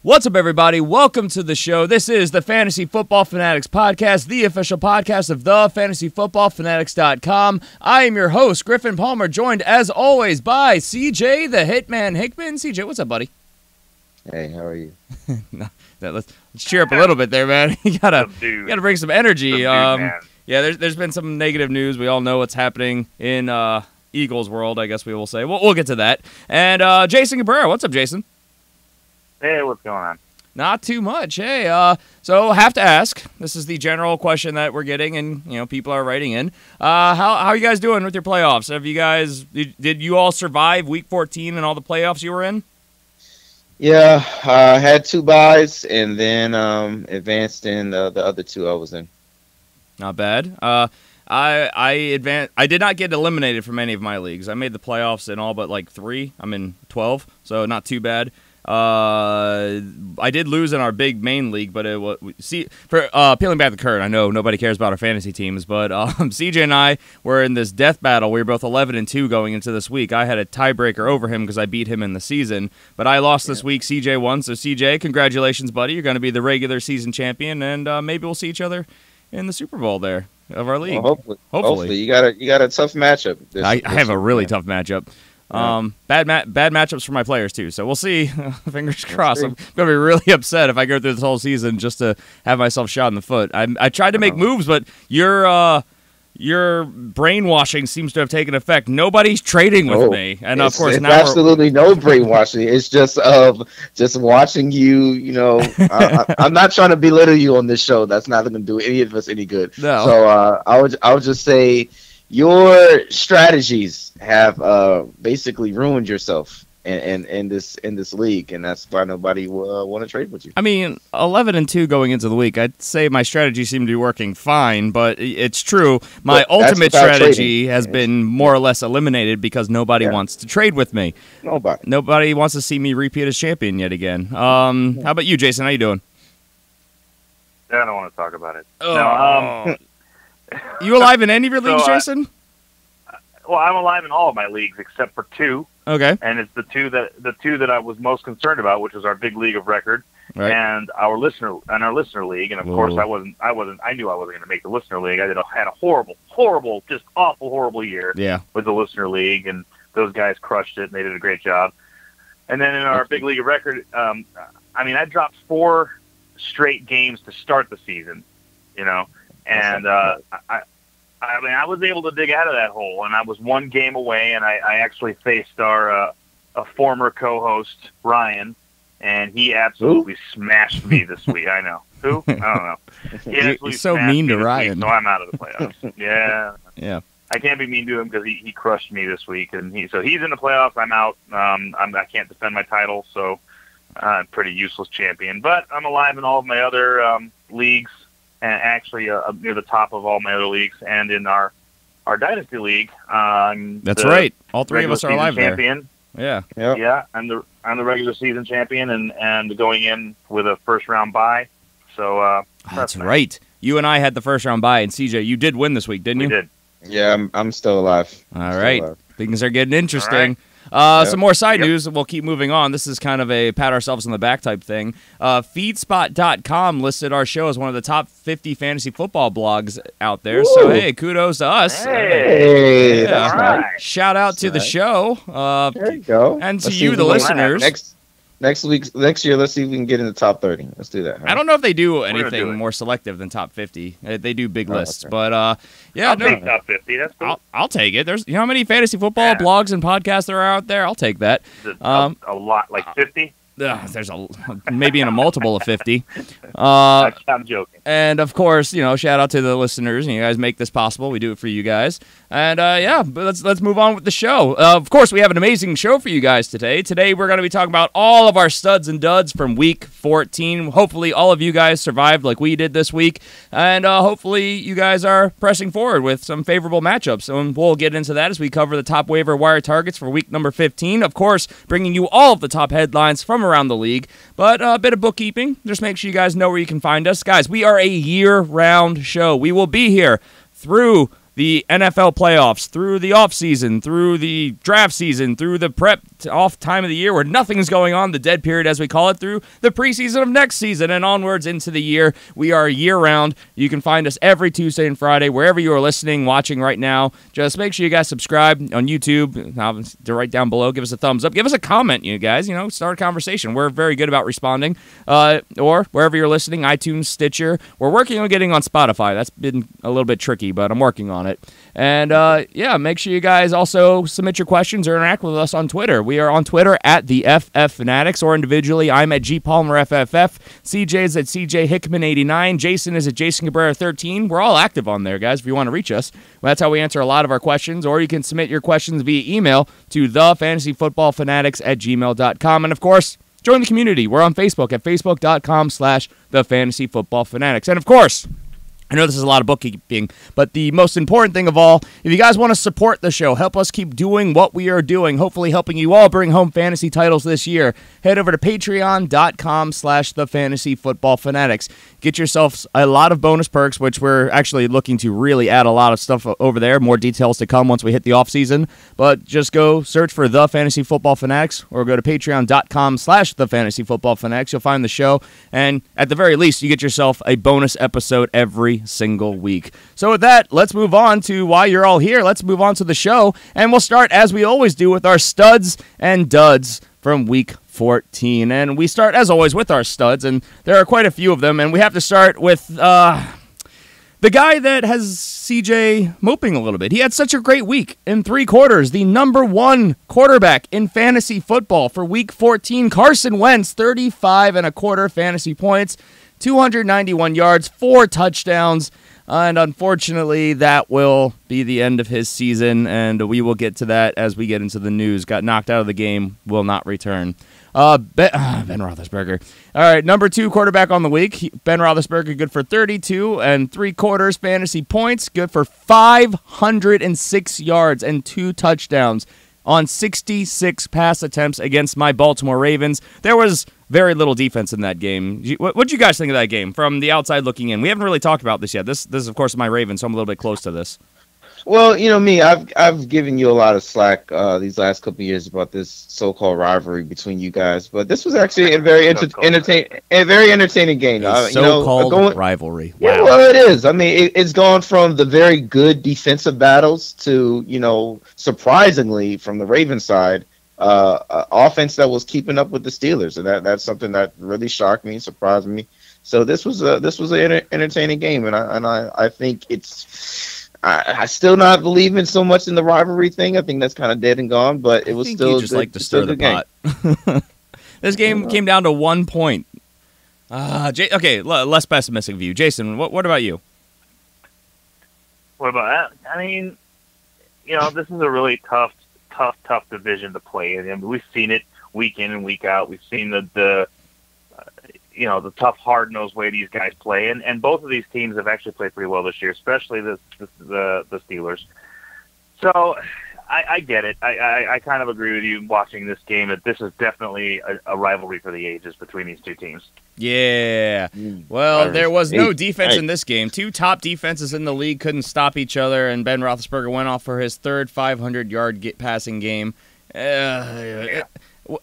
What's up, everybody? Welcome to the show. This is the Fantasy Football Fanatics podcast, the official podcast of thefantasyfootballfanatics.com. I am your host, Griffin Palmer, joined as always by CJ, the Hitman Hickman. CJ, what's up, buddy? Hey, how are you? Let's cheer up a little bit there, man. You gotta bring some energy. Yeah, there's been some negative news. We all know what's happening in Eagles world, I guess we will say. We'll get to that. And Jason Cabrera, what's up, Jason? Hey, what's going on? Not too much. Hey, so have to ask. This is the general question that we're getting, and people are writing in. How are you guys doing with your playoffs? Did you all survive Week 14 and all the playoffs you were in? Yeah, I had 2 byes and then advanced in the other 2 I was in. Not bad. I did not get eliminated from any of my leagues. I made the playoffs in all but like 3. I'm in 12, so not too bad. I did lose in our big main league, but peeling back the curtain, I know nobody cares about our fantasy teams, but CJ and I were in this death battle. We were both 11-2 going into this week. I had a tiebreaker over him because I beat him in the season, but I lost this week. CJ won, so CJ, congratulations, buddy. You're going to be the regular season champion, and maybe we'll see each other in the Super Bowl there of our league. Well, hopefully. You got a tough matchup. I have a really tough matchup. Bad matchups for my players too, so we'll see. Fingers crossed. I'm gonna be really upset if I go through this whole season just to have myself shot in the foot. I tried to make moves, but your brainwashing seems to have taken effect. Nobody's trading with me, and of course it's now absolutely no brainwashing. It's just watching you. I'm not trying to belittle you on this show. That's not going to do any of us any good. No. So I would just say your strategies have basically ruined yourself in this league, and that's why nobody will want to trade with you. I mean, 11-2 going into the week, I'd say my strategy seemed to be working fine, but it's true. My ultimate strategy has been more or less eliminated because nobody wants to trade with me. Nobody wants to see me repeat as champion yet again. How about you, Jason? How you doing? I don't want to talk about it. Oh. You alive in any of your leagues, Jason? Well, I'm alive in all of my leagues except for 2. Okay. And it's the two that I was most concerned about, which is our big league of record and our listener league. And of course, I knew I wasn't going to make the listener league. I had a horrible, just awful, horrible year with the listener league, and those guys crushed it, and they did a great job. And then in our big league of record, I dropped 4 straight games to start the season, and I was able to dig out of that hole, and I was 1 game away, and I actually faced our a former co-host, Ryan, and he absolutely smashed me this week. I know. Who? I don't know. You're so mean to Ryan. So I'm out of the playoffs. Yeah. Yeah. I can't be mean to him because he crushed me this week, and he's in the playoffs. I'm out. I can't defend my title, so I'm pretty useless champion. But I'm alive in all of my other leagues. And actually near the top of all my other leagues, and in our Dynasty League. That's right. All 3 of us are alive champion. there. Yeah. I'm the regular season champion, and going in with a first round bye. So that's right. You and I had the first round bye, and CJ, you did win this week, didn't you? We did. Yeah, I'm still alive. All right. Things are getting interesting. Right. Some more side news, and we'll keep moving on. This is kind of a pat ourselves on the back type thing. Feedspot.com listed our show as one of the top 50 fantasy football blogs out there. Woo! So, hey, kudos to us. Hey, that's nice. Shout out to the show. There you go. And to you, the listeners. Next year, let's see if we can get in the top 30. Let's do that. Huh? I don't know if they do anything more selective than top 50. They do big lists, but I'll take top 50. That's cool. I'll take it. There's how many fantasy football blogs and podcasts there are out there? I'll take that. A lot, like 50. There's maybe in a multiple of 50. I'm joking. And of course, shout out to the listeners. You guys make this possible. We do it for you guys. And but let's move on with the show. Of course, we have an amazing show for you guys today. Today we're going to be talking about all of our studs and duds from Week 14. Hopefully, all of you guys survived like we did this week, and hopefully, you guys are pressing forward with some favorable matchups. And we'll get into that as we cover the top waiver wire targets for Week number 15. Of course, bringing you all of the top headlines from around the league, but a bit of bookkeeping. Just make sure you guys know where you can find us. Guys, we are a year-round show. We will be here through the the NFL playoffs, through the offseason, through the draft season, through the prep off time of the year where nothing's going on, the dead period as we call it, through the preseason of next season and onwards into the year. We are year-round. You can find us every Tuesday and Friday, wherever you are listening, watching right now. Just make sure you guys subscribe on YouTube. Right down below, give us a thumbs up. Give us a comment, you guys. Start a conversation. We're very good about responding. Or wherever you're listening, iTunes, Stitcher. We're working on getting on Spotify. That's been a little bit tricky, but I'm working on it. And, make sure you guys also submit your questions or interact with us on Twitter. We are on Twitter at the FF Fanatics, or individually, I'm at GPalmerFFF. CJ is at CJ Hickman89. Jason is at Jason Cabrera13. We're all active on there, guys, if you want to reach us. That's how we answer a lot of our questions, or you can submit your questions via email to thefantasyfootballfanatics@gmail.com. And, of course, join the community. We're on Facebook at facebook.com/thefantasyfootballfanatics. And, of course, I know this is a lot of bookkeeping, but the most important thing of all, if you guys want to support the show, help us keep doing what we are doing, hopefully helping you all bring home fantasy titles this year, head over to patreon.com/thefantasyfootballfanatics. Get yourself a lot of bonus perks, which we're actually looking to really add a lot of stuff over there. More details to come once we hit the offseason. But just go search for The Fantasy Football Fanatics or go to patreon.com/thefantasyfootballfanatics. You'll find the show. And at the very least, you get yourself a bonus episode every single week. So with that, let's move on to why you're all here. Let's move on to the show. And we'll start, as we always do, with our studs and duds from Week 14. And we start, as always, with our studs, and there are quite a few of them, and we have to start with the guy that has CJ moping a little bit. He had such a great week in 3 quarters. The number 1 quarterback in fantasy football for Week 14, Carson Wentz, 35.25 fantasy points, 291 yards, 4 touchdowns, and unfortunately, that will be the end of his season, and we will get to that as we get into the news. Got knocked out of the game, will not return. Ben Roethlisberger. All right, number 2 quarterback on the week. Ben Roethlisberger, good for 32.75 fantasy points, good for 506 yards and 2 touchdowns on 66 pass attempts against my Baltimore Ravens. There was very little defense in that game. What did you guys think of that game from the outside looking in? We haven't really talked about this yet. This is, of course, my Ravens, so I'm a little bit close to this. Well, me, I've given you a lot of slack these last couple of years about this so-called rivalry between you guys, but this was actually a very entertaining game. So-called rivalry. Wow. Yeah, well, it is. I mean, it's gone from the very good defensive battles to, surprisingly, from the Ravens side, offense that was keeping up with the Steelers, and that's something that really shocked me, surprised me. So this was an entertaining game, and I think it's. I still not believing so much in the rivalry thing. I think that's kind of dead and gone, but it was still just like to stir the pot. This game came down to 1 point. Okay, less pessimistic view. Jason, what about you? What about that? I mean, this is a really tough division to play in. I mean, we've seen it week in and week out. We've seen the tough, hard-nosed way these guys play, and both of these teams have actually played pretty well this year, especially the Steelers. So I get it. I kind of agree with you watching this game that this is definitely a rivalry for the ages between these two teams. Yeah. Well, there was no defense in this game. 2 top defenses in the league couldn't stop each other, and Ben Roethlisberger went off for his 3rd 500-yard passing game.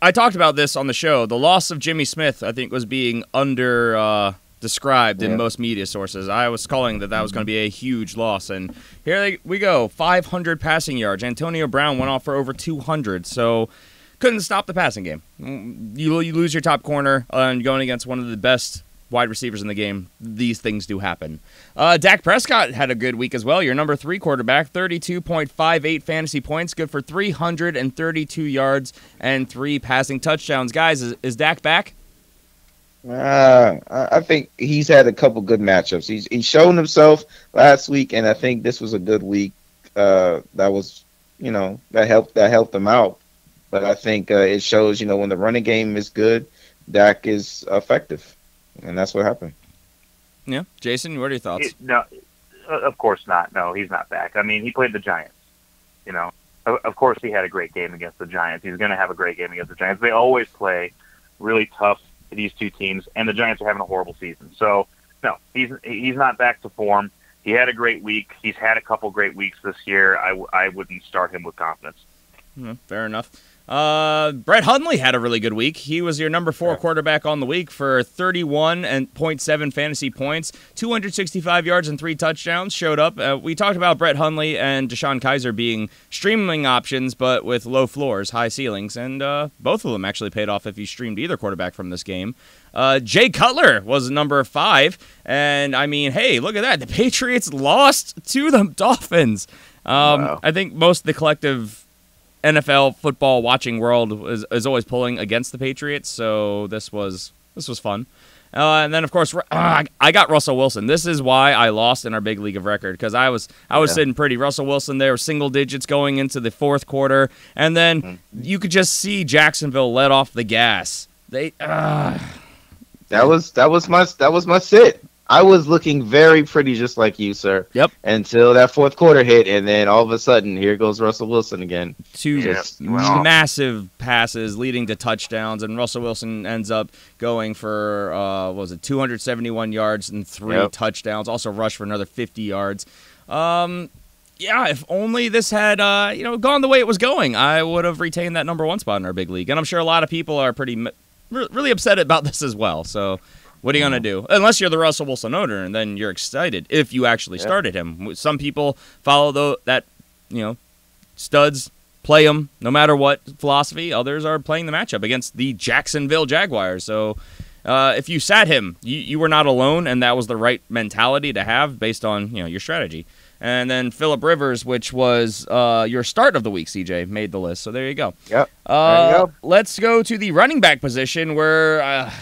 I talked about this on the show. The loss of Jimmy Smith, I think, was being described in most media sources. I was calling that was going to be a huge loss, and here we go. 500 passing yards. Antonio Brown went off for over 200, so couldn't stop the passing game. You lose your top corner and going against one of the best wide receivers in the game. These things do happen. Dak Prescott had a good week as well. Your number 3 quarterback, 32.58 fantasy points, good for 332 yards and 3 passing touchdowns. Guys, is Dak back? I think he's had a couple good matchups. He's shown himself last week, and I think this was a good week. That was, that helped him out. But I think it shows, when the running game is good, Dak is effective. And that's what happened. Yeah. Jason, what are your thoughts? No, of course not. No, he's not back. I mean, he played the Giants. Of course he had a great game against the Giants. He's going to have a great game against the Giants. They always play really tough, these two teams, and the Giants are having a horrible season. So, no, he's not back to form. He had a great week. He's had a couple great weeks this year. I wouldn't start him with confidence. Fair enough. Brett Hundley had a really good week. He was your number 4 quarterback on the week for 31.7 fantasy points, 265 yards and 3 touchdowns. Showed up. We talked about Brett Hundley and Deshaun Kaiser being streaming options, but with low floors, high ceilings, and both of them actually paid off if you streamed either quarterback from this game. Jay Cutler was number 5, and I mean, hey, look at that. The Patriots lost to the Dolphins. Wow. I think most of the collective NFL football watching world is always pulling against the Patriots, so this was fun. And then, of course, I got Russell Wilson. This is why I lost in our big league of record, because I was sitting pretty. Russell Wilson there, single digits going into the fourth quarter, and then you could just see Jacksonville let off the gas. That was my sit. I was looking very pretty, just like you, sir. Yep. Until that fourth quarter hit, and then all of a sudden, here goes Russell Wilson again. 2 massive passes leading to touchdowns, and Russell Wilson ends up going for 271 yards and 3 touchdowns. Also rushed for another 50 yards. If only this had gone the way it was going, I would have retained that number 1 spot in our big league. And I'm sure a lot of people are really upset about this as well. So. What are you going to do? Unless you're the Russell Wilson owner, and then you're excited if you actually started him. Some people follow that, studs play him no matter what philosophy. Others are playing the matchup against the Jacksonville Jaguars. So if you sat him, you were not alone, and that was the right mentality to have based on your strategy. And then Phillip Rivers, which was your start of the week, CJ, made the list. So there you go. Yep. There you go. Let's go to the running back position where I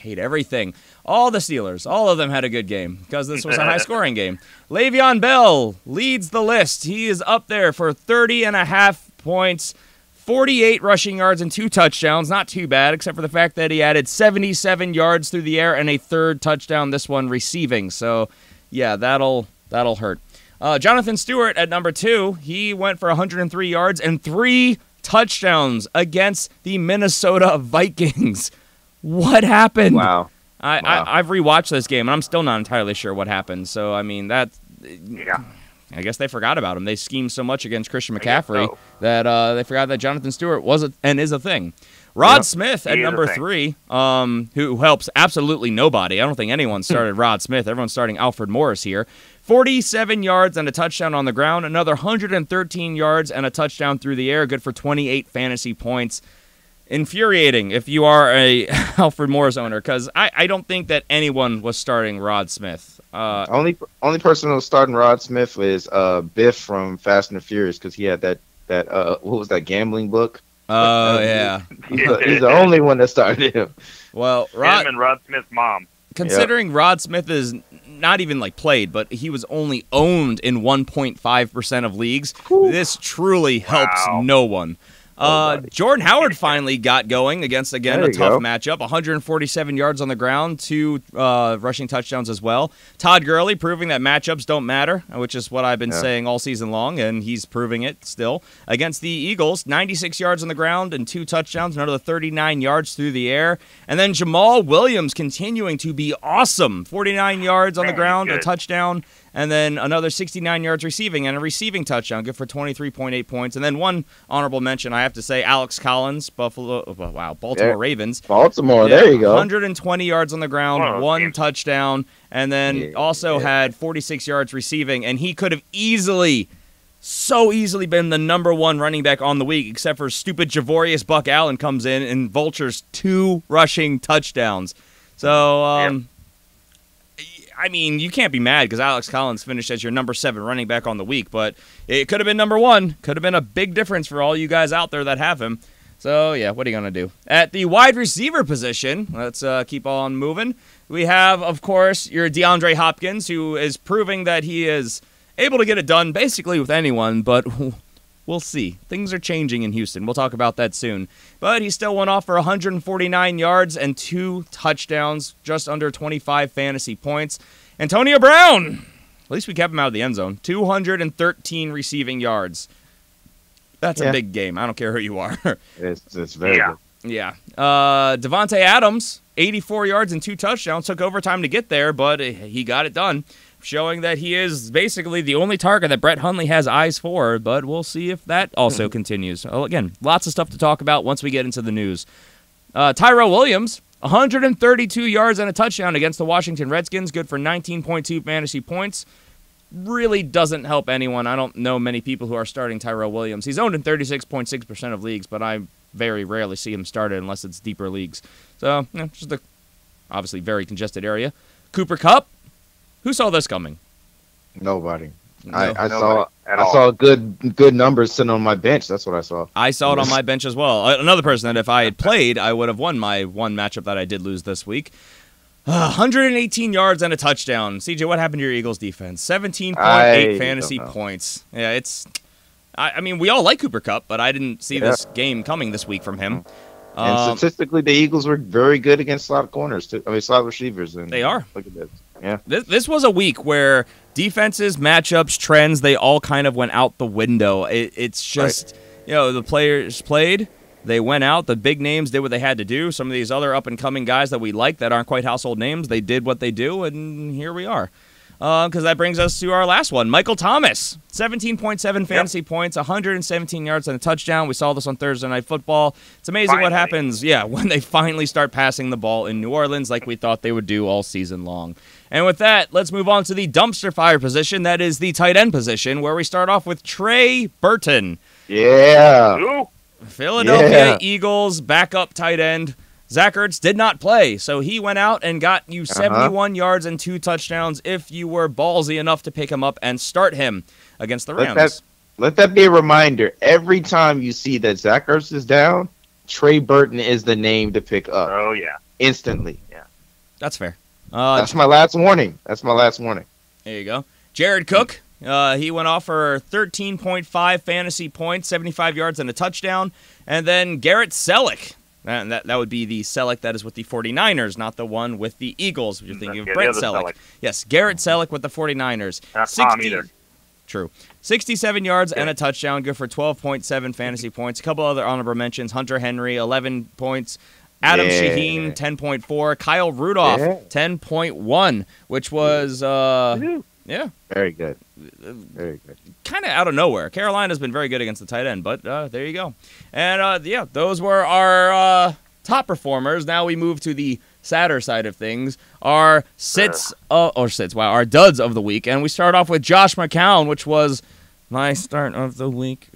hate everything. All the Steelers, all of them had a good game because this was a high-scoring game. Le'Veon Bell leads the list. He is up there for 30.5 points, 48 rushing yards, and 2 touchdowns. Not too bad, except for the fact that he added 77 yards through the air and a 3rd touchdown, this one receiving. So, yeah, that'll hurt. Jonathan Stewart at number 2, he went for 103 yards and 3 touchdowns against the Minnesota Vikings. What happened? Wow. I've rewatched this game, and I'm still not entirely sure what happened. So, I mean, I guess they forgot about him. They schemed so much against Christian McCaffrey that they forgot that Jonathan Stewart was and is a thing. Rod Smith at number 3, who helps absolutely nobody. I don't think anyone started Rod Smith. Everyone's starting Alfred Morris here. 47 yards and a touchdown on the ground. Another 113 yards and a touchdown through the air. Good for 28 fantasy points. Infuriating if you are a Alfred Morris owner, because I don't think that anyone was starting Rod Smith. Only person who was starting Rod Smith is Biff from Fast and the Furious, because he had that what was that gambling book? Oh yeah, he's the only one that started him. Well, him and Rod Smith's mom. Considering Rod Smith is not even played, but he was only owned in 1.5% of leagues, this truly helps no one. Jordan Howard finally got going against, again, a tough matchup. 147 yards on the ground, 2 rushing touchdowns as well. Todd Gurley proving that matchups don't matter, which is what I've been saying all season long, and he's proving it still. Against the Eagles, 96 yards on the ground and 2 touchdowns, another 39 yards through the air. And then Jamal Williams continuing to be awesome. 49 yards on the ground, a touchdown, and then another 69 yards receiving and a receiving touchdown, good for 23.8 points. And then one honorable mention, I have to say, Alex Collins, Baltimore Ravens. Baltimore, there you go. 120 yards on the ground, 1 touchdown, and then also had 46 yards receiving. And he could have so easily been the number 1 running back on the week, except for stupid Javorius Buck Allen comes in and vultures 2 rushing touchdowns. So, I mean, you can't be mad because Alex Collins finished as your number 7 running back on the week, but it could have been number 1. Could have been a big difference for all you guys out there that have him. So, yeah, what are you going to do? At the wide receiver position, let's keep on moving. We have, of course, your DeAndre Hopkins, who is proving that he is able to get it done basically with anyone, but we'll see. Things are changing in Houston. We'll talk about that soon. But he still went off for 149 yards and 2 touchdowns, just under 25 fantasy points. Antonio Brown, at least we kept him out of the end zone, 213 receiving yards. That's a big game. I don't care who you are. It's very good. Yeah. Devontae Adams, 84 yards and 2 touchdowns. Took overtime to get there, but he got it done, showing that he is basically the only target that Brett Hundley has eyes for, but we'll see if that also continues. Well, again, lots of stuff to talk about once we get into the news. Tyrell Williams, 132 yards and a touchdown against the Washington Redskins, good for 19.2 fantasy points. Really doesn't help anyone. I don't know many people who are starting Tyrell Williams. He's owned in 36.6% of leagues, but I very rarely see him started unless it's deeper leagues. So, just a obviously very congested area. Cooper Kupp, who saw this coming? Nobody. No, I saw good numbers sitting on my bench. That's what I saw. I saw it on my bench as well. Another person that if I had played, I would have won my one matchup that I did lose this week. 118 yards and a touchdown. CJ, what happened to your Eagles defense? 17.8 fantasy points. Yeah, it's... I mean, we all like Cooper Kupp, but I didn't see this game coming this week from him. And statistically, the Eagles were very good against slot corners, too. I mean, slot receivers. And they are. Look at this. Yeah. This was a week where defenses, matchups, trends, they all kind of went out the window. It's just, the players played, they went out, the big names did what they had to do. Some of these other up-and-coming guys that we like that aren't quite household names, they did what they do, and here we are. Because that brings us to our last one. Michael Thomas, 17.7 fantasy points, 117 yards and a touchdown. We saw this on Thursday Night Football. It's amazing what happens, when they finally start passing the ball in New Orleans like we thought they would do all season long. And with that, let's move on to the dumpster fire position. That is the tight end position, where we start off with Trey Burton. Yeah. Philadelphia Eagles backup tight end. Zach Ertz did not play, so he went out and got you 71 yards and 2 touchdowns if you were ballsy enough to pick him up and start him against the Rams. Let that be a reminder. Every time you see that Zach Ertz is down, Trey Burton is the name to pick up. Oh, yeah. Instantly. Yeah. That's fair. That's my last warning. There you go. Jared Cook, he went off for 13.5 fantasy points, 75 yards and a touchdown. And then Garrett Selleck. And that would be the Selleck that is with the 49ers, not the one with the Eagles. You're thinking of Brent Selleck. Yes, Garrett Selleck with the 49ers. Not Tom either. True. 67 yards and a touchdown, good for 12.7 fantasy points. A couple other honorable mentions. Hunter Henry, 11 points. Adam Shaheen, 10.4. Kyle Rudolph, 10.1, which was... Very good. Very good. Kind of out of nowhere. Carolina's been very good against the tight end, but there you go. And, those were our top performers. Now we move to the sadder side of things. Our our duds of the week. And we start off with Josh McCown, which was my start of the week.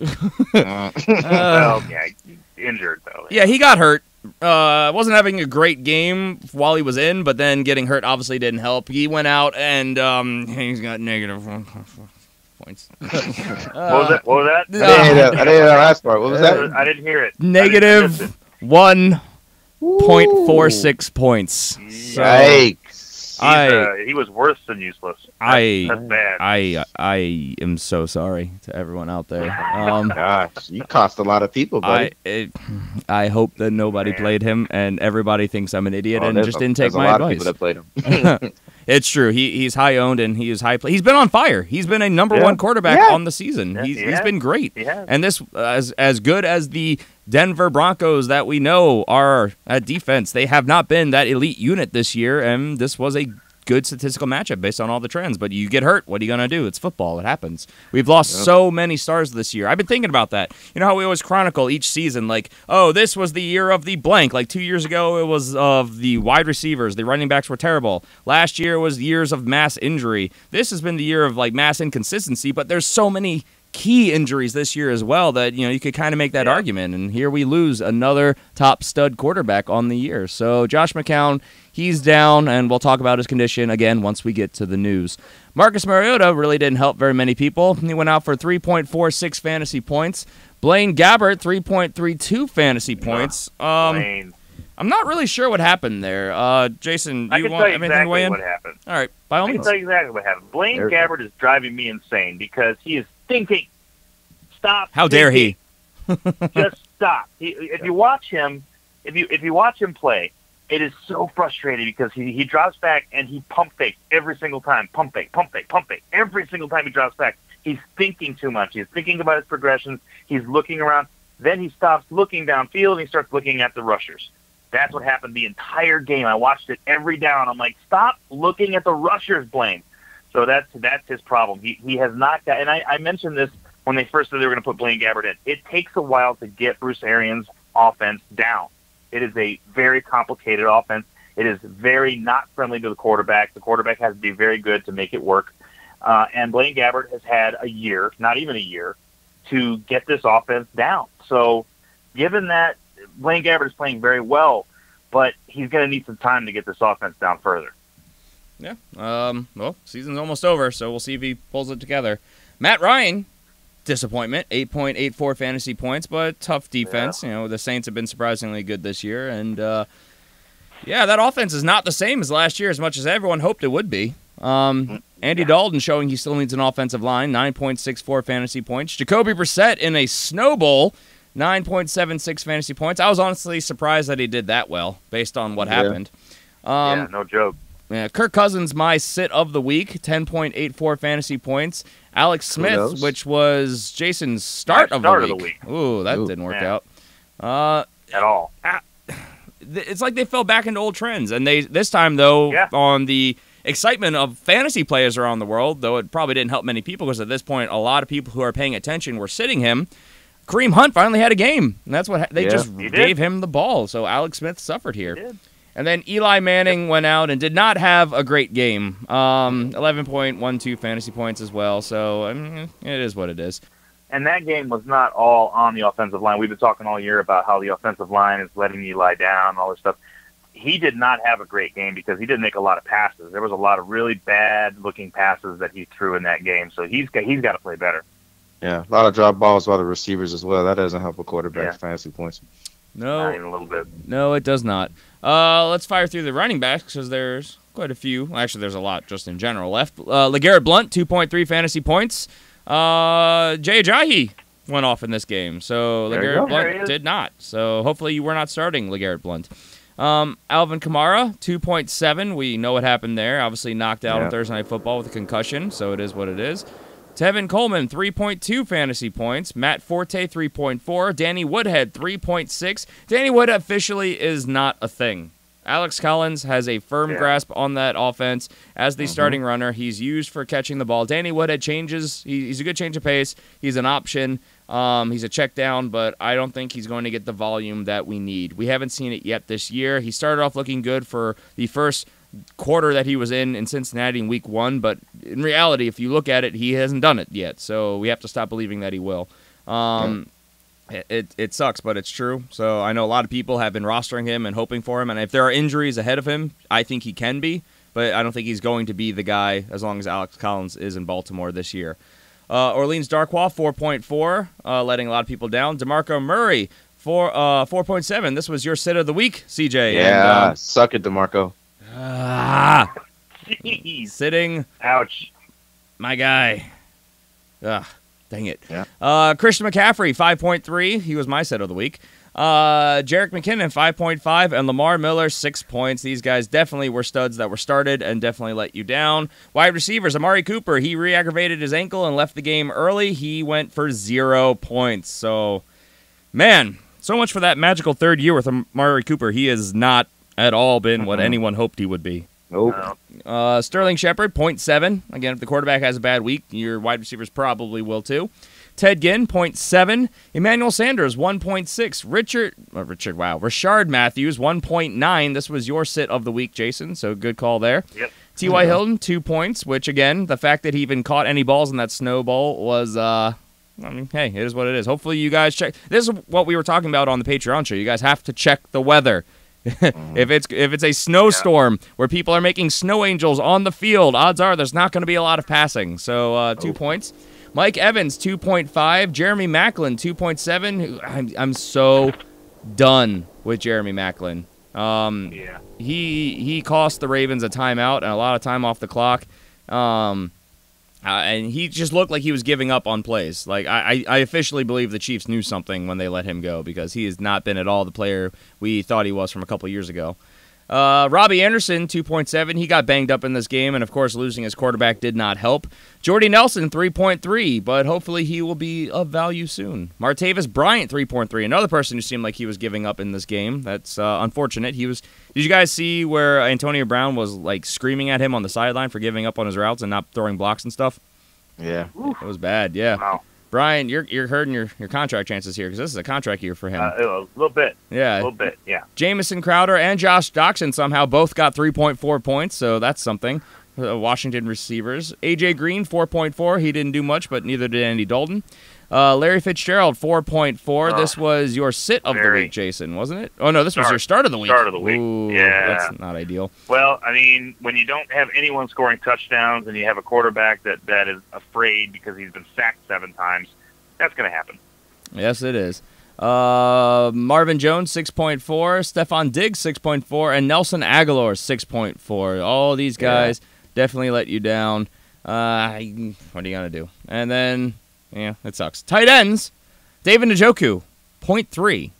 Injured, though. Yeah, he got hurt. Wasn't having a great game while he was in, but then getting hurt obviously didn't help. He went out and he's got negative points. What was that? I didn't hear that last part. What was that? I didn't hear it. Negative 1.46 points. Yikes. He was worse than useless. That's bad. I am so sorry to everyone out there. Gosh, you cost a lot of people, buddy. I hope that nobody played him, and everybody thinks I'm an idiot and just didn't take my advice. There's a lot of people that played him. It's true. He's high owned and he is high. He's been on fire. He's been a number one quarterback on the season. He's been great. And this as good as the Denver Broncos that we know are at defense, they have not been that elite unit this year, and this was a good statistical matchup based on all the trends. But you get hurt, what are you going to do? It's football. It happens. We've lost so many stars this year. I've been thinking about that. You know how we always chronicle each season, like, oh, this was the year of the blank. Like 2 years ago, it was of the wide receivers. The running backs were terrible. Last year was years of mass injury. This has been the year of like mass inconsistency, but there's so many key injuries this year as well that you could kind of make that argument, and here we lose another top stud quarterback on the year. So Josh McCown, he's down, and we'll talk about his condition again once we get to the news. Marcus Mariota really didn't help very many people. He went out for 3.46 fantasy points. Blaine Gabbert, 3.32 fantasy points. I'm not really sure what happened there. Jason, do you want anything to weigh in? What happened. All right, by all means. I can tell you exactly what happened. Blaine Gabbert is driving me insane because he is thinking. Stop. How dare he? Just stop. If you watch him play, it is so frustrating because he drops back and he pump fakes every single time. Pump fake. Every single time he drops back, he's thinking too much. He's thinking about his progressions. He's looking around. Then he stops looking downfield and he starts looking at the rushers. That's what happened the entire game. I watched it every down. I'm like, stop looking at the rushers, Blaine. So that's his problem. He has not got, and I mentioned this when they first said they were going to put Blaine Gabbert in. It takes a while to get Bruce Arians' offense down. It is a very complicated offense. It is very not friendly to the quarterback. The quarterback has to be very good to make it work. And Blaine Gabbert has had a year, not even a year, to get this offense down. So given that Blaine Gabbert is playing very well, but he's going to need some time to get this offense down further. Yeah. Well, season's almost over, so we'll see if he pulls it together. Matt Ryan, disappointment, 8.84 fantasy points, but tough defense. Yeah. The Saints have been surprisingly good this year, and that offense is not the same as last year as much as everyone hoped it would be. Andy Dalton showing he still needs an offensive line, 9.64 fantasy points. Jacoby Brissett in a snowball, 9.76 fantasy points. I was honestly surprised that he did that well based on what happened. No joke. Yeah, Kirk Cousins, my sit of the week, 10.84 fantasy points. Alex Smith, which was Jason's start of the week. Ooh, that didn't work out. At all. It's like they fell back into old trends. And this time, though, on the excitement of fantasy players around the world, though it probably didn't help many people because at this point, a lot of people who are paying attention were sitting him. Kareem Hunt finally had a game, and that's what they just gave him the ball. So Alex Smith suffered here. He did. And then Eli Manning went out and did not have a great game. 11.12 fantasy points as well. So, I mean, it is what it is. And that game was not all on the offensive line. We've been talking all year about how the offensive line is letting Eli down and all this stuff. He did not have a great game because he didn't make a lot of passes. There was a lot of really bad-looking passes that he threw in that game. So he's got to play better. Yeah, a lot of drop balls by the receivers as well. That doesn't help a quarterback's fantasy points. No, not even a little bit. No, it does not. Let's fire through the running backs because there's quite a few. Actually, there's a lot just in general left. LeGarrette Blount, 2.3 fantasy points. Jay Ajayi went off in this game, so LeGarrette Blount did not. So hopefully you were not starting LeGarrette Blount. Alvin Kamara, 2.7. We know what happened there. Obviously knocked out on Thursday Night Football with a concussion, so it is what it is. Tevin Coleman, 3.2 fantasy points. Matt Forte, 3.4. Danny Woodhead, 3.6. Danny Woodhead officially is not a thing. Alex Collins has a firm grasp on that offense as the starting runner. He's used for catching the ball. Danny Woodhead changes. He's a good change of pace. He's an option. He's a check down, but I don't think he's going to get the volume that we need. We haven't seen it yet this year. He started off looking good for the first quarter that he was in Cincinnati in week 1, but in reality, if you look at it, he hasn't done it yet, so we have to stop believing that he will. It sucks, but it's true. So I know a lot of people have been rostering him and hoping for him, and if there are injuries ahead of him, I think he can be, but I don't think he's going to be the guy as long as Alex Collins is in Baltimore this year. Orleans Darkwa, 4.4, letting a lot of people down. DeMarco Murray, 4.7. This was your sit of the week, CJ. Yeah, and, suck it, DeMarco. Sitting. Ouch. My guy. Dang it. Yeah. Christian McCaffrey, 5.3. He was my set of the week. Jerick McKinnon, 5.5. And Lamar Miller, 6 points. These guys definitely were studs that were started and definitely let you down. Wide receivers, Amari Cooper. He re-aggravated his ankle and left the game early. He went for 0 points. So, man, so much for that magical third year with Amari Cooper. He has not at all been what anyone hoped he would be. Nope. Sterling Shepard, 0.7. Again, if the quarterback has a bad week, your wide receivers probably will too. Ted Ginn, 0.7. Emmanuel Sanders, 1.6. Rashard Matthews, 1.9. This was your sit of the week, Jason, so good call there. Yep. T.Y. Hilton, 2 points, which, again, the fact that he even caught any balls in that snowball was, hey, it is what it is. Hopefully you guys check. This is what we were talking about on the Patreon show. You guys have to check the weather. If it's a snowstorm where people are making snow angels on the field, odds are there's not going to be a lot of passing. So 2 points. Mike Evans, 2.5. Jeremy Maclin, 2.7. I'm so done with Jeremy Maclin. He cost the Ravens a timeout and a lot of time off the clock. And he just looked like he was giving up on plays. Like I officially believe the Chiefs knew something when they let him go because he has not been at all the player we thought he was from a couple years ago. Robbie Anderson, 2.7. He got banged up in this game, and, of course, losing his quarterback did not help. Jordy Nelson, 3.3, but hopefully he will be of value soon. Martavis Bryant, 3.3, another person who seemed like he was giving up in this game. That's unfortunate. Did you guys see where Antonio Brown was, like, screaming at him on the sideline for giving up on his routes and not throwing blocks and stuff? Yeah. It was bad, yeah. Wow. Brian, you're hurting your contract chances here because this is a contract year for him. A little bit. Yeah. A little bit, yeah. Jamison Crowder and Josh Doxson somehow both got 3.4 points, so that's something. Washington receivers. A.J. Green, 4.4. He didn't do much, but neither did Andy Dalton. Larry Fitzgerald, 4.4. This was your sit of the week, Jason, wasn't it? Oh, no, this was your start of the week. Start of the week, Ooh, yeah. That's not ideal. Well, I mean, when you don't have anyone scoring touchdowns and you have a quarterback that is afraid because he's been sacked 7 times, that's going to happen. Yes, it is. Marvin Jones, 6.4. Stephon Diggs, 6.4. And Nelson Aguilar, 6.4. All these guys definitely let you down. What are you going to do? And then, yeah, it sucks. Tight ends, David Njoku, 0.3.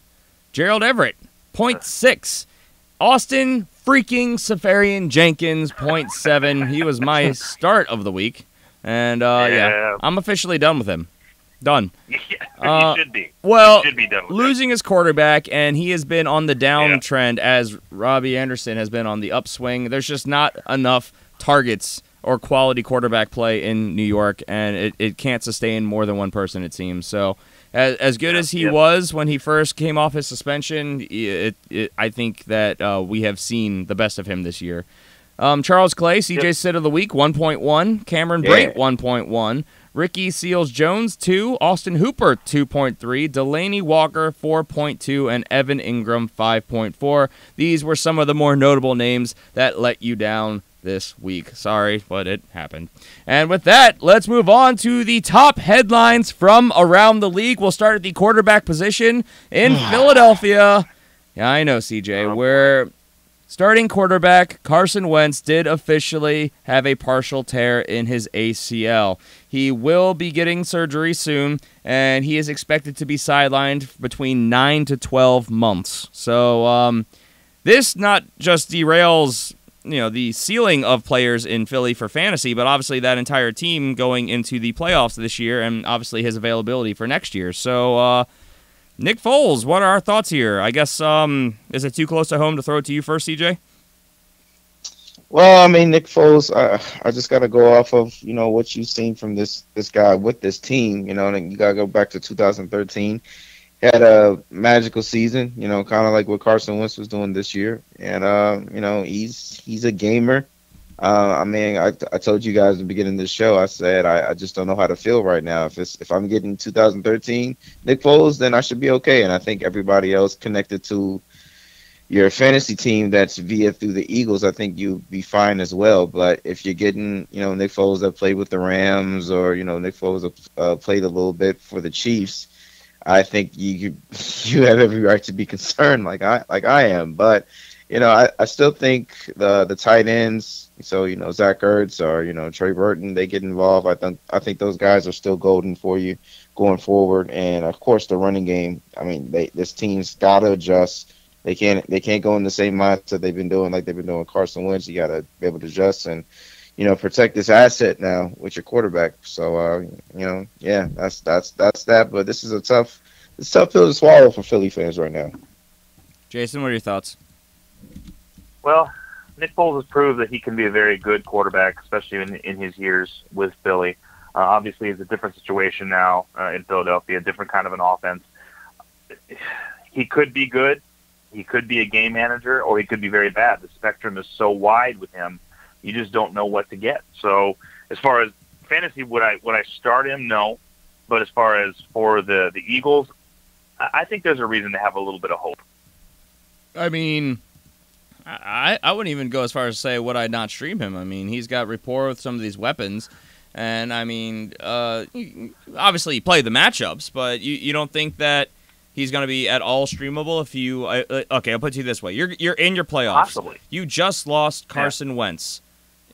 Gerald Everett, 0.6. Austin freaking Safarian Jenkins, 0.7. He was my start of the week. And, yeah, I'm officially done with him. Done. Yeah, you should be. Well, you should be done with losing his quarterback, and he has been on the downtrend as Robbie Anderson has been on the upswing. There's just not enough targets or quality quarterback play in New York, and it can't sustain more than one person, it seems. So as good as he was when he first came off his suspension, I think that we have seen the best of him this year. Charles Clay, CJ Sit of the Week, 1.1. Cameron Brate, 1.1. Ricky Seals-Jones, 2. Austin Hooper, 2.3. Delaney Walker, 4.2. And Evan Ingram, 5.4. These were some of the more notable names that let you down this week. Sorry, but it happened. And with that, let's move on to the top headlines from around the league. We'll start at the quarterback position in Philadelphia. Yeah, I know, CJ. Where starting quarterback Carson Wentz did officially have a partial tear in his ACL. He will be getting surgery soon, and he is expected to be sidelined between 9 to 12 months. So this not just derails the ceiling of players in Philly for fantasy, but obviously that entire team going into the playoffs this year, and obviously his availability for next year. So Nick Foles, what are our thoughts here? I guess, is it too close to home to throw it to you first, CJ? Well, I mean, Nick Foles, I just got to go off of, what you've seen from this guy with this team, and you got to go back to 2013. He had a magical season, kind of like what Carson Wentz was doing this year. And, he's a gamer. I mean, I told you guys at the beginning of the show, I said I just don't know how to feel right now. If I'm getting 2013 Nick Foles, then I should be okay. And I think everybody else connected to your fantasy team that's via through the Eagles, I think you'd be fine as well. But if you're getting, Nick Foles that played with the Rams, or Nick Foles that played a little bit for the Chiefs, I think you have every right to be concerned, like I am. But I still think the tight ends, so Zach Ertz or Trey Burton, they get involved. I think those guys are still golden for you going forward. And of course the running game. I mean, this team's got to adjust. They can't go in the same mindset they've been doing with Carson Wentz. You got to be able to adjust and protect this asset now with your quarterback. So that's that. But this is a tough pill to swallow for Philly fans right now. Jason, what are your thoughts? Well, Nick Foles has proved that he can be a very good quarterback, especially in his years with Philly. Obviously, it's a different situation now in Philadelphia, a different kind of an offense. He could be good. He could be a game manager, or he could be very bad. The spectrum is so wide with him, you just don't know what to get. So as far as fantasy, would I start him? No. But as far as for the Eagles, I think there's a reason to have a little bit of hope. I mean, I wouldn't even go as far as to say would I not stream him. I mean, he's got rapport with some of these weapons. And, I mean, obviously you play the matchups, but you don't think that he's going to be at all streamable if you okay, I'll put it to you this way. You're in your playoffs. Possibly. You just lost Carson Wentz.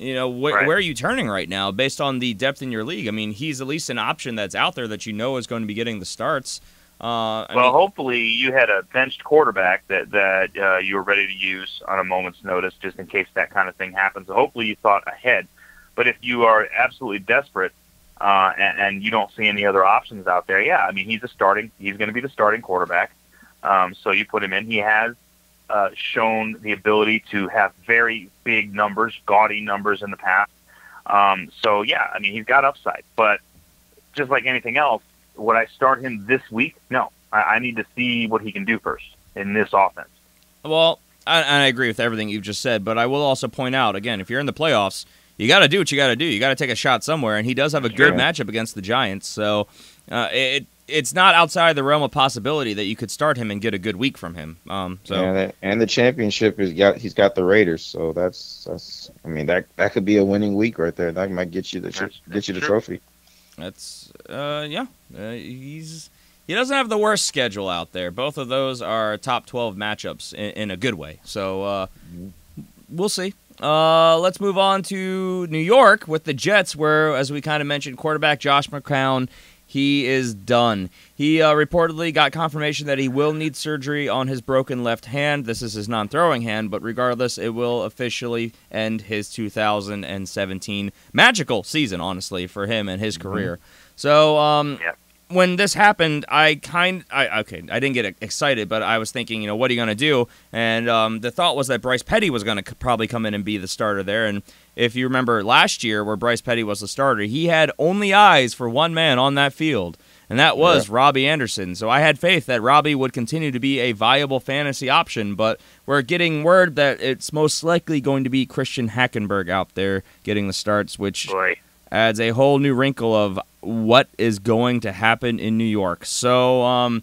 Where are you turning right now based on the depth in your league? I mean, he's at least an option that's out there that is going to be getting the starts. Hopefully you had a benched quarterback that you were ready to use on a moment's notice, just in case that kind of thing happens. So hopefully you thought ahead. But if you are absolutely desperate and you don't see any other options out there, yeah, I mean he's going to be the starting quarterback. So you put him in. He has shown the ability to have very big numbers, gaudy numbers in the past. So yeah, I mean he's got upside. But just like anything else, would I start him this week? No. I need to see what he can do first in this offense. Well, I agree with everything you've just said, but I will also point out, again, if you're in the playoffs, you got to do what you got to do. You got to take a shot somewhere, and he does have a good matchup against the Giants, so it's not outside the realm of possibility that you could start him and get a good week from him. And the championship he's got the Raiders, so that's I mean that could be a winning week right there. That might get you the trophy. That's he doesn't have the worst schedule out there. Both of those are top 12 matchups in a good way. So we'll see. Let's move on to New York with the Jets, where, as we kind of mentioned, quarterback Josh McCown, he is done. He reportedly got confirmation that he will need surgery on his broken left hand. This is his non-throwing hand, but regardless, it will officially end his 2017 magical season, honestly, for him and his career. So when this happened, I didn't get excited, but I was thinking, what are you going to do? And the thought was that Bryce Petty was going to probably come in and be the starter there. And if you remember last year where Bryce Petty was the starter, he had only eyes for one man on that field, and that was Robbie Anderson. So I had faith that Robbie would continue to be a viable fantasy option, but we're getting word that it's most likely going to be Christian Hackenberg out there getting the starts, which adds a whole new wrinkle of what is going to happen in New York. So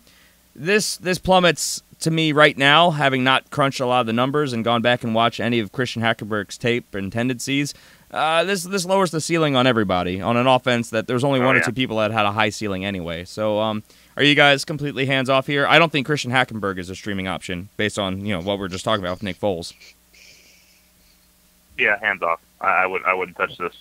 this plummets to me right now, having not crunched a lot of the numbers and gone back and watched any of Christian Hackenberg's tape and tendencies. This lowers the ceiling on everybody on an offense that there's only one or two people that had a high ceiling anyway. So are you guys completely hands off here? I don't think Christian Hackenberg is a streaming option based on what we're just talking about with Nick Foles. Yeah, hands off. I wouldn't touch this.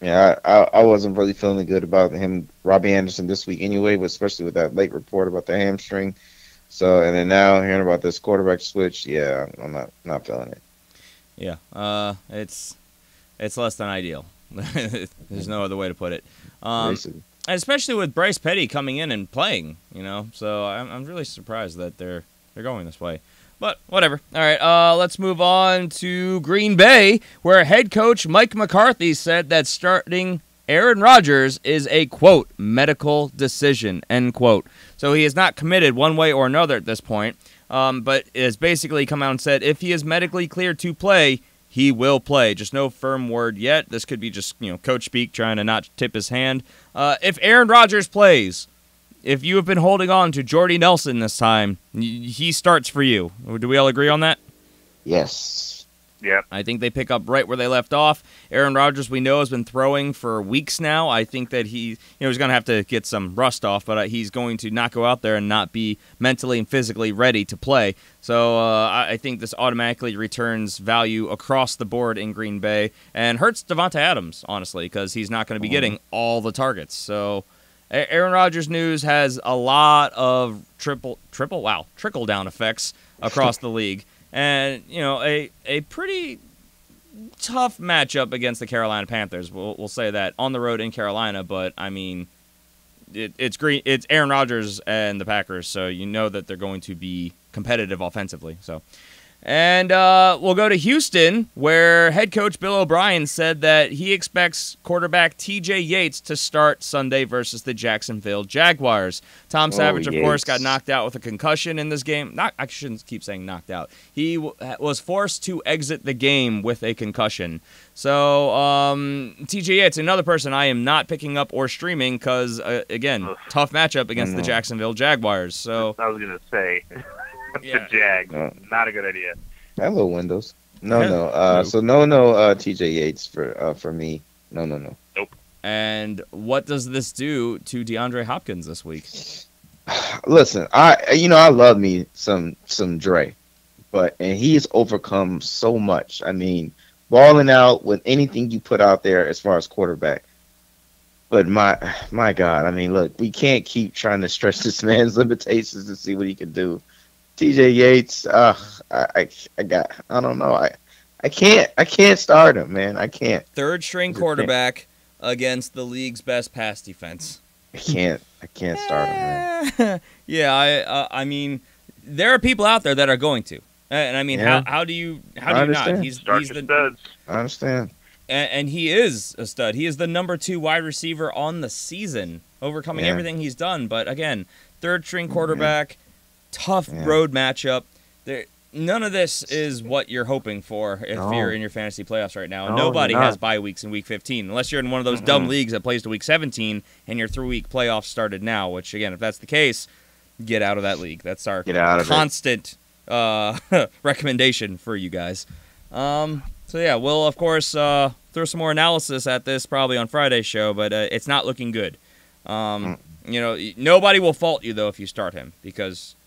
Yeah, I wasn't really feeling good about him, Robbie Anderson, this week anyway, but especially with that late report about the hamstring. So, and then now hearing about this quarterback switch, yeah, I'm not feeling it. Yeah, it's less than ideal. There's no other way to put it. Especially with Bryce Petty coming in and playing, So I'm really surprised that they're going this way. But whatever. All right, let's move on to Green Bay, where head coach Mike McCarthy said that starting Aaron Rodgers is a, quote, medical decision, end quote. So he is not committed one way or another at this point, but has basically come out and said if he is medically cleared to play, he will play. Just no firm word yet. This could be just coach speak trying to not tip his hand. If Aaron Rodgers plays, if you have been holding on to Jordy Nelson this time, he starts for you. Do we all agree on that? Yes. Yeah. I think they pick up right where they left off. Aaron Rodgers, we know, has been throwing for weeks now. I think that he's going to have to get some rust off, but he's going to not go out there and not be mentally and physically ready to play. So I think this automatically returns value across the board in Green Bay and hurts Devonta Adams, honestly, because he's not going to be getting all the targets. So Aaron Rodgers news has a lot of trickle-down effects across the league. And, a pretty tough matchup against the Carolina Panthers. We'll say that on the road in Carolina, but, I mean, it's Aaron Rodgers and the Packers, so you know that they're going to be competitive offensively. And we'll go to Houston, where head coach Bill O'Brien said that he expects quarterback T.J. Yates to start Sunday versus the Jacksonville Jaguars. Tom Savage, of course, got knocked out with a concussion in this game. I shouldn't keep saying knocked out. He was forced to exit the game with a concussion. So T.J. Yates, another person I am not picking up or streaming because, again, tough matchup against the Jacksonville Jaguars. So I was going to say... The Jag, not a good idea. Hello, Windows. No. So no. T.J. Yates for me. No. Nope. And what does this do to DeAndre Hopkins this week? Listen, I love me some Dre, and he's overcome so much. I mean, balling out with anything you put out there as far as quarterback. But my God, I mean, look, we can't keep trying to stretch this man's limitations to see what he can do. TJ Yates, I don't know. I can't start him, man. I can't. Third string quarterback against the league's best pass defense. I can't start him, man. Yeah, I mean, there are people out there that are going to, and I mean, how do you not? He's the studs. I understand. And he is a stud. He is the number 2 wide receiver on the season, overcoming everything he's done. But again, third string quarterback, tough road matchup. None of this is what you're hoping for if you're in your fantasy playoffs right now. And nobody has bye weeks in Week 15, unless you're in one of those dumb leagues that plays to Week 17 and your 3-week playoffs started now, which, again, if that's the case, get out of that league. That's our constant recommendation for you guys. So, yeah, we'll, of course, throw some more analysis at this probably on Friday's show, but it's not looking good. Nobody will fault you, though, if you start him because –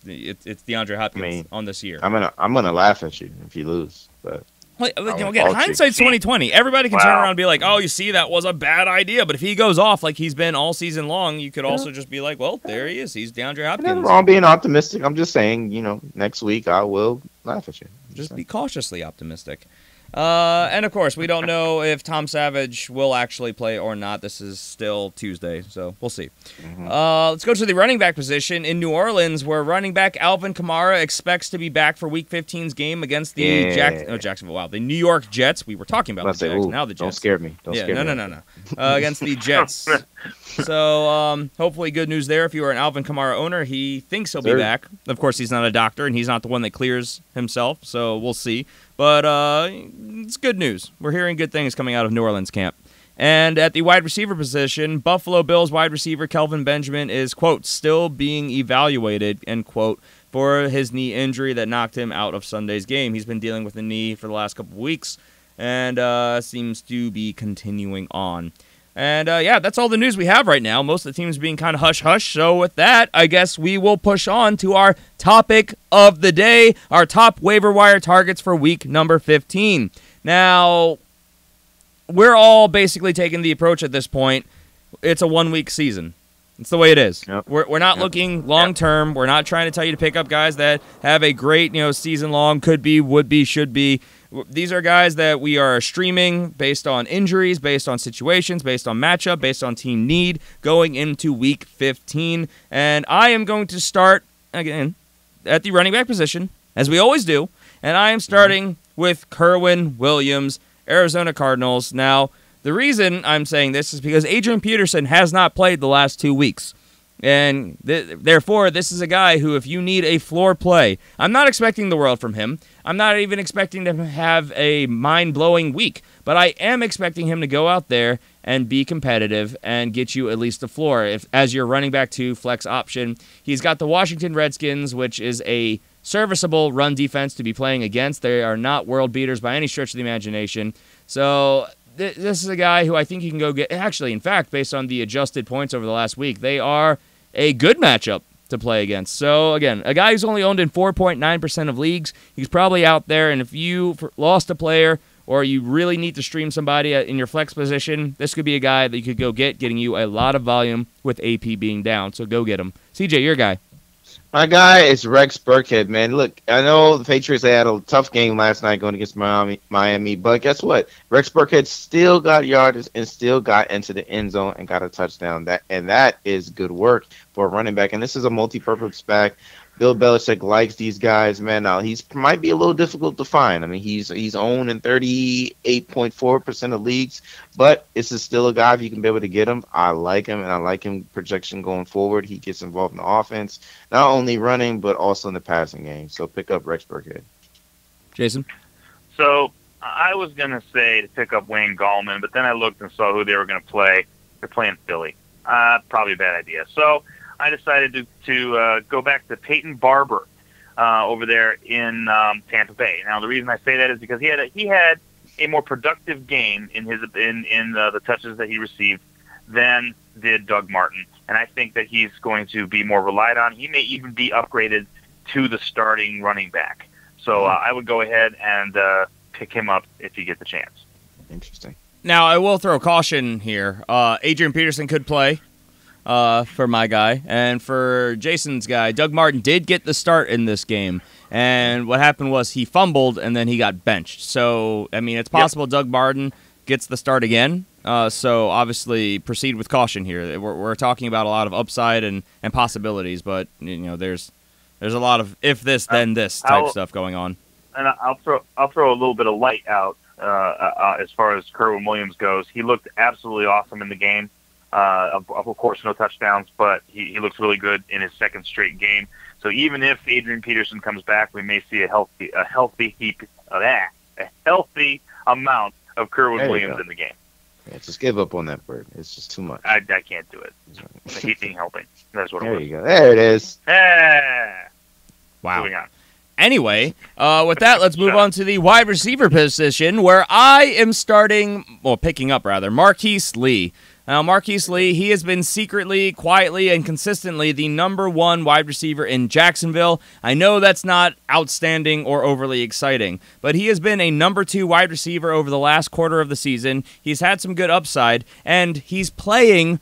it's DeAndre Hopkins on this year. I'm gonna laugh at you if you lose, but again, hindsight's 2020. Everybody can turn around and be like, "Oh, you see, that was a bad idea." But if he goes off like he's been all season long, you could also just be like, "Well, there he is. He's DeAndre Hopkins." Nothing wrong being optimistic. I'm just saying, next week I will laugh at you. Just be cautiously optimistic. And, of course, we don't know if Tom Savage will actually play or not. This is still Tuesday, so we'll see. Let's go to the running back position in New Orleans, where running back Alvin Kamara expects to be back for Week 15's game against the Jacksonville. Wow, the New York Jets. We were talking about the Jags. Now the Jets. Don't scare me. No. Against the Jets. So hopefully good news there. If you are an Alvin Kamara owner, he thinks he'll be back. Of course, he's not a doctor, and he's not the one that clears himself, so we'll see. But it's good news. We're hearing good things coming out of New Orleans camp. And at the wide receiver position, Buffalo Bills wide receiver Kelvin Benjamin is, quote, still being evaluated, end quote, for his knee injury that knocked him out of Sunday's game. He's been dealing with the knee for the last couple of weeks and seems to be continuing on. And, that's all the news we have right now. Most of the teams being kind of hush-hush. So with that, I guess we will push on to our topic of the day, our top waiver wire targets for week number 15. Now, we're all basically taking the approach at this point. It's a one-week season. It's the way it is. Yep. We're not looking long-term. We're not trying to tell you to pick up guys that have a great, season-long, could be, would be, should be. These are guys that we are streaming based on injuries, based on situations, based on matchup, based on team need going into Week 15. And I am going to start, again, at the running back position, as we always do. And I am starting with Kerwin Williams, Arizona Cardinals. Now, the reason I'm saying this is because Adrian Peterson has not played the last 2 weeks. And therefore, this is a guy who, if you need a floor play, I'm not expecting the world from him. I'm not even expecting to have a mind-blowing week. But I am expecting him to go out there and be competitive and get you at least a floor as your running back 2 flex option. He's got the Washington Redskins, which is a serviceable run defense to be playing against. They are not world beaters by any stretch of the imagination. So this is a guy who I think you can go get. Actually, in fact, based on the adjusted points over the last week, they are a good matchup to play against. So, again, a guy who's only owned in 4.9% of leagues, he's probably out there, and if you lost a player or you really need to stream somebody in your flex position, this could be a guy that you could go getting you a lot of volume with AP being down, so go get him. CJ, your guy. My guy is Rex Burkhead, man. Look, I know the Patriots had a tough game last night going against Miami, but guess what? Rex Burkhead still got yards and still got into the end zone and got a touchdown. That is good work for a running back. And this is a multi-purpose back. Bill Belichick likes these guys, man. Now, might be a little difficult to find. I mean, he's owned in 38.4% of leagues, but this is still a guy, if you can be able to get him, I like him, and I like him projection going forward. He gets involved in the offense, not only running, but also in the passing game. So pick up Rex Burkhead. Jason? So I was going to say to pick up Wayne Gallman, but then I looked and saw who they were going to play. They're playing Philly. Probably a bad idea. So I decided to go back to Peyton Barber over there in Tampa Bay. Now, the reason I say that is because he had a more productive game in the touches that he received than did Doug Martin, and I think that he's going to be more relied on. He may even be upgraded to the starting running back. So I would go ahead and pick him up if you get the chance. Interesting. Now, I will throw caution here. Adrian Peterson could play for my guy. And for Jason's guy, Doug Martin did get the start in this game. And what happened was he fumbled, and then he got benched. So, I mean, it's possible Doug Martin gets the start again. So, obviously, proceed with caution here. We're talking about a lot of upside and possibilities, but, you know, there's a lot of if this, then this type stuff going on. And I'll throw a little bit of light out as far as Kerwin Williams goes. He looked absolutely awesome in the game. Of course, no touchdowns, but he looks really good in his second straight game. So even if Adrian Peterson comes back, we may see a healthy amount of Kerwin Williams in the game. Yeah, just give up on that bird. It's just too much. I can't do it. The heating helping. That's what it was. There you go. There it is. Wow. Moving on. Anyway, with that, let's move on to the wide receiver position, where I am picking up Marquise Lee. Now, Marquise Lee, he has been secretly, quietly, and consistently the number one wide receiver in Jacksonville. I know that's not outstanding or overly exciting, but he has been a number 2 wide receiver over the last quarter of the season. He's had some good upside, and he's playing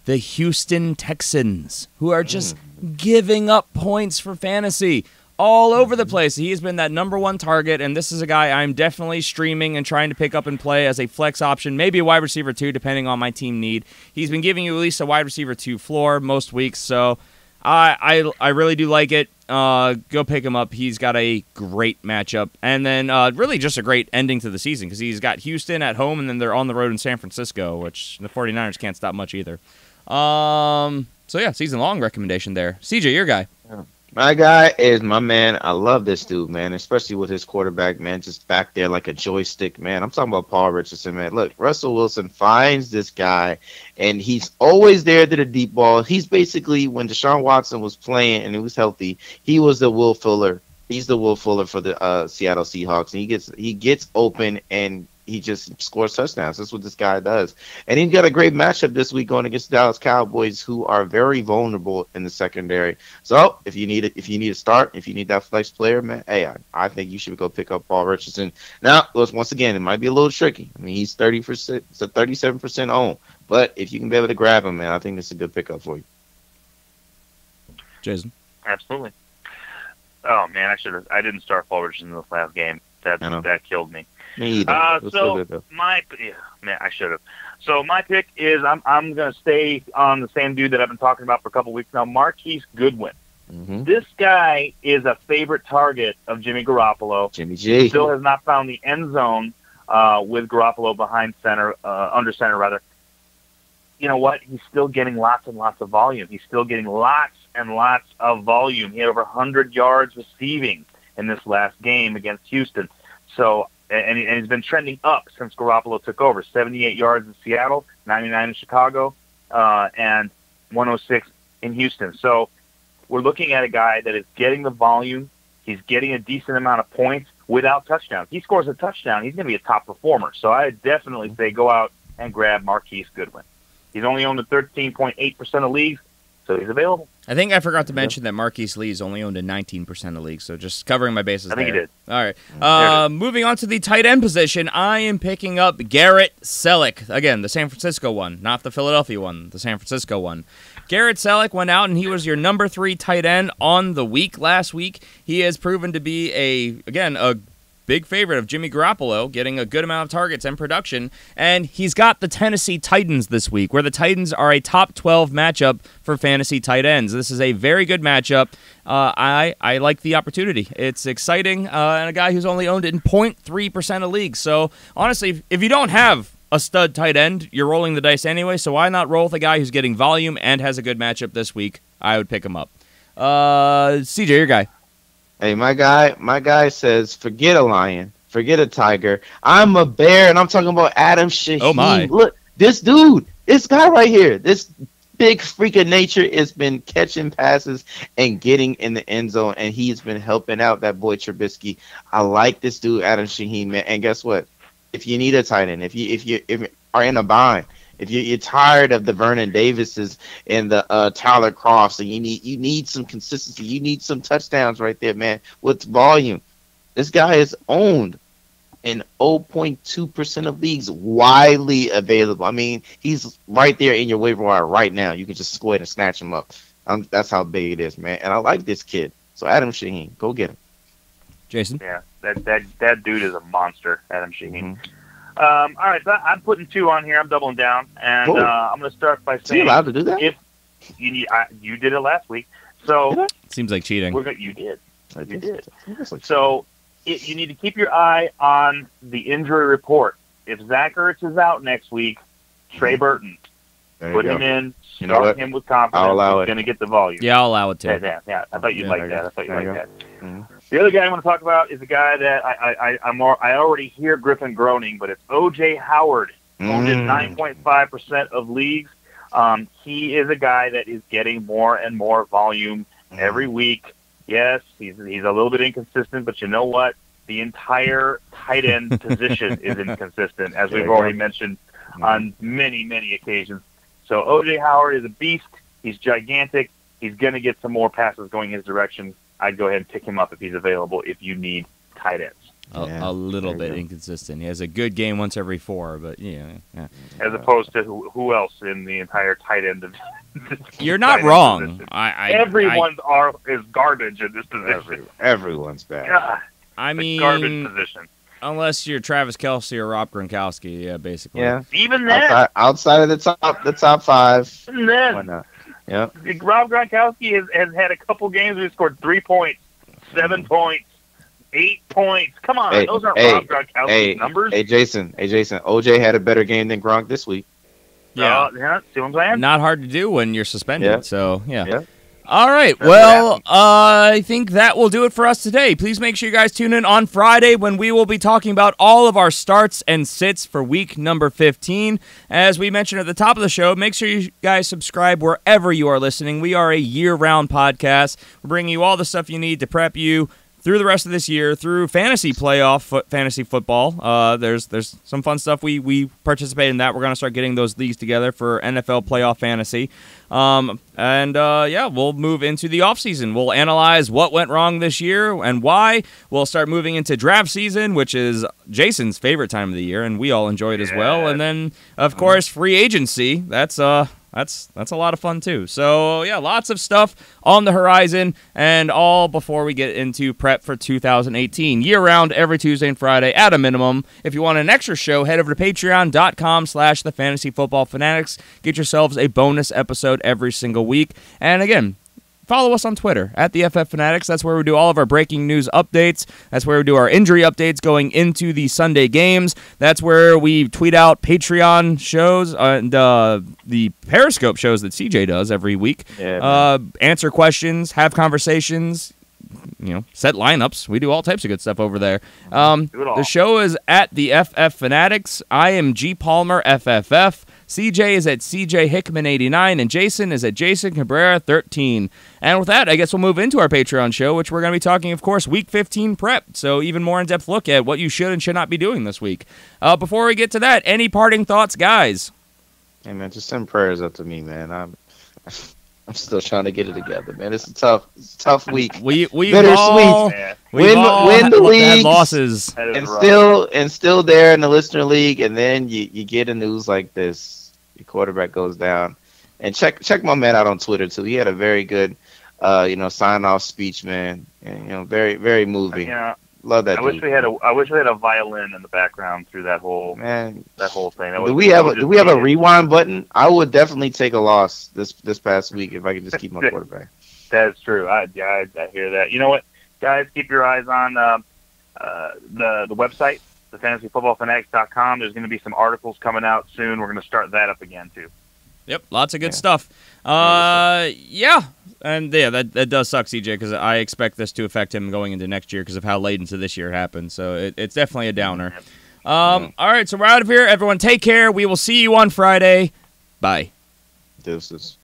the Houston Texans, who are just giving up points for fantasy all over the place. He has been that number 1 target, and this is a guy I'm definitely streaming and trying to pick up and play as a flex option, maybe a wide receiver 2, depending on my team need. He's been giving you at least a wide receiver 2 floor most weeks, so I really do like it. Go pick him up. He's got a great matchup, and then really just a great ending to the season because he's got Houston at home, and then they're on the road in San Francisco, which the 49ers can't stop much either. So yeah, season-long recommendation there. CJ, your guy. My guy is my man. I love this dude, man, especially with his quarterback, man, just back there like a joystick, man. I'm talking about Paul Richardson, man. Look, Russell Wilson finds this guy, and he's always there to the deep ball. He's basically, when Deshaun Watson was playing and he was healthy, he was the Will Fuller. He's the Will Fuller for the Seattle Seahawks, and he gets open and he just scores touchdowns. That's what this guy does. And he's got a great matchup this week going against the Dallas Cowboys, who are very vulnerable in the secondary. So if you need a start, if you need that flex player, man, hey, I think you should go pick up Paul Richardson. Now, once again, it might be a little tricky. I mean, he's 30%, so 37% owned. But if you can be able to grab him, man, I think this is a good pickup for you. Jason? Absolutely. Oh, man, I didn't start Paul Richardson in this last game. That killed me. Me either. I should have. So my pick is I'm going to stay on the same dude that I've been talking about for a couple weeks now, Marquise Goodwin. Mm-hmm. This guy is a favorite target of Jimmy Garoppolo. Jimmy G. He still has not found the end zone with Garoppolo behind center, under center rather. You know what? He's still getting lots and lots of volume. He had over 100 yards receiving in this last game against Houston. So, and he's been trending up since Garoppolo took over. 78 yards in Seattle, 99 in Chicago, and 106 in Houston. So we're looking at a guy that is getting the volume. He's getting a decent amount of points without touchdowns. He scores a touchdown, he's going to be a top performer. So I definitely say go out and grab Marquise Goodwin. He's only owned in 13.8% of leagues, so he's available. I think I forgot to mention that Marquise Lee is only owned in 19% of leagues, so just covering my bases there. I think he did. All right. Moving on to the tight end position, I am picking up Garrett Selleck. Again, the San Francisco one, not the Philadelphia one, the San Francisco one. Garrett Selleck went out, and he was your number 3 tight end on the week last week. He has proven to be a big favorite of Jimmy Garoppolo, getting a good amount of targets and production, and he's got the Tennessee Titans this week, where the Titans are a top 12 matchup for fantasy tight ends. This is a very good matchup. I like the opportunity. It's exciting, and a guy who's only owned in 0.3% of leagues. So, honestly, if you don't have a stud tight end, you're rolling the dice anyway, so why not roll with a guy who's getting volume and has a good matchup this week? I would pick him up. CJ, your guy. Hey, my guy says, forget a lion, forget a tiger. I'm a bear, and I'm talking about Adam Shaheen. Oh, my. Look, this guy right here, this big freak of nature has been catching passes and getting in the end zone, and he's been helping out that boy Trubisky. I like this dude, Adam Shaheen, man. And guess what? If you need a tight end, if you are in a bind, if you're tired of the Vernon Davises and the Tyler Crofts, and you need some consistency, you need some touchdowns right there, man, with volume. This guy is owned in 0.2% of leagues, widely available. I mean, he's right there in your waiver wire right now. You can just go ahead and snatch him up. That's how big it is, man. And I like this kid. So Adam Shaheen, go get him. Jason? Yeah, that dude is a monster, Adam Shaheen. All right, so I'm putting 2 on here. I'm doubling down, and I'm going to start by saying, you allowed to do that? If you need, you did it last week, so seems like cheating. You did. You did. So you need to keep your eye on the injury report. If Zach Ertz is out next week, Trey Burton, put him in. Start him with confidence. I'll allow He's going to get the volume. Yeah, I'll allow it too. Yeah. I thought you'd like that. The other guy I want to talk about is a guy that I already hear Griffin groaning, but it's O.J. Howard, owned in 9.5% of leagues. He is a guy that is getting more and more volume every week. Yes, he's a little bit inconsistent, but you know what? The entire tight end position is inconsistent, as we've already mentioned on many, many occasions. So O.J. Howard is a beast. He's gigantic. He's going to get some more passes going his direction. I'd go ahead and pick him up if he's available if you need tight ends. A little bit inconsistent. He has a good game once every 4, but yeah. As opposed to who else in the entire tight end of You're not wrong. Everyone's is garbage in this position. Everyone's bad. God, I mean, garbage position. Unless you're Travis Kelce or Rob Gronkowski, yeah, basically. Yeah. Even then, outside of the top 5. Even then, why not? Yeah. Rob Gronkowski has had a couple games where he scored 3 points, 7 points, 8 points. Come on, those aren't Rob Gronkowski numbers. Hey, Jason. OJ had a better game than Gronk this week. Yeah. See what I'm saying? Not hard to do when you're suspended. Yeah. So, yeah. All right. Well, I think that will do it for us today. Please make sure you guys tune in on Friday when we will be talking about all of our starts and sits for week number 15. As we mentioned at the top of the show, make sure you guys subscribe wherever you are listening. We are a year-round podcast. We're bringing you all the stuff you need to prep you through the rest of this year, through fantasy football. There's some fun stuff. We participate in that. We're going to start getting those leagues together for NFL playoff fantasy. We'll move into the offseason. We'll analyze what went wrong this year and why. We'll start moving into draft season, which is Jason's favorite time of the year, and we all enjoy it as well. And then, of course, free agency. That's a lot of fun, too. So, yeah, lots of stuff on the horizon, and all before we get into prep for 2018. Year-round, every Tuesday and Friday, at a minimum. If you want an extra show, head over to patreon.com/thefantasyfootballfanatics. Get yourselves a bonus episode every single week. And, again, follow us on Twitter, at the FF Fanatics. That's where we do all of our breaking news updates. That's where we do our injury updates going into the Sunday games. That's where we tweet out Patreon shows and the Periscope shows that CJ does every week. Answer questions, have conversations, set lineups. We do all types of good stuff over there. The show is at the FF Fanatics. I am G Palmer FFF. CJ is at CJ Hickman 89, and Jason is at Jason Cabrera 13. And with that, I guess we'll move into our Patreon show, which we're going to be talking, of course, Week 15 prep. So even more in-depth look at what you should and should not be doing this week. Before we get to that, any parting thoughts, guys? Hey man, just send prayers up to me, man. I'm still trying to get it together, man. It's a tough week. We've bittersweet. all Win the league, losses, and still there in the listener league, and then you get a news like this. Your quarterback goes down, and check my man out on Twitter too. He had a very good, sign off speech, man, and very very moving. Yeah, love that. I wish we had a violin in the background through that whole thing. Do we have a rewind button? I would definitely take a loss this past week if I could just keep my quarterback. That's true. I hear that. You know what, guys? Keep your eyes on the website, thefantasyfootballfanatics.com. There's going to be some articles coming out soon. We're going to start that up again too. Yep, lots of good stuff. And that does suck, CJ, because I expect this to affect him going into next year because of how late into this year it happened. So it's definitely a downer. All right, so we're out of here. Everyone, take care. We will see you on Friday. Bye. Deuces.